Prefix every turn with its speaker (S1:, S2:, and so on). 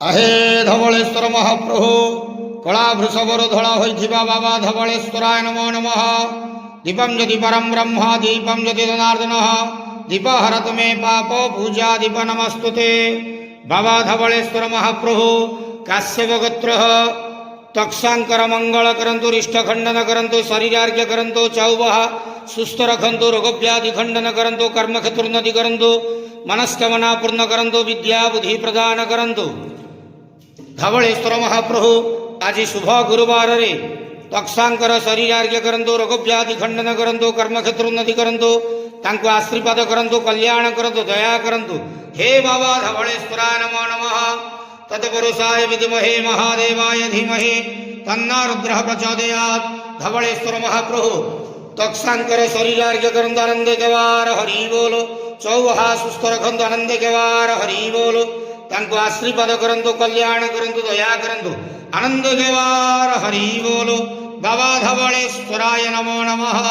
S1: आहे धवलेश्वर महाप्रभु कला वृषभर धड़ा होइथिबा बाबा धवलेश्वराय नमो नमः। दीपम यदि परम ब्रह्म दीपम यदि जनार्दन दीप हरत मे पाप पूजा दीप नमस्तुते। बाबा धवलेश्वर महाप्रभु काश्यप गोत्र तक्षांकर मंगल करंतु रिष्ठ खंडन करंतु शरीरार्घ्य करंतु चौबह सुस्थ रखंतु रोगव्याधि खंडन करंतु कर्म क्षेत्रोन्नति करंतु मनस्कामना पूर्ण करंतु विद्या बुद्धि प्रदान करंतु। धवलेश्वर महाप्रभु आज शुभ गुरुवार रे तक्षांकर शरीरार्घ्य करंतु रोगव्याधि खंडन करंतु कर्म क्षेत्रोन्नति करंतु तांको आशीर्वाद करंतु कल्याण करंतु दया करंतु। हे बाबा धवलेश्वराय नमो नमः। तत्पुरुषाय विद्महे महादेवाय धीमहि तन्नो रुद्रः प्रचोदयात्। धवलेश्वर महाप्रभु तक्षांकर शरीरार्घ्य करंतु आनंद केवार हरि बोलो। चौहा सुस्थ रखंतु आनंद केवार हरि बोलो। तांको आशीर्वाद करंतु कल्याण करंतु दया करंतु आनंद केवार हरि बोलो। बाबा धवलेश्वराय नमो नमः।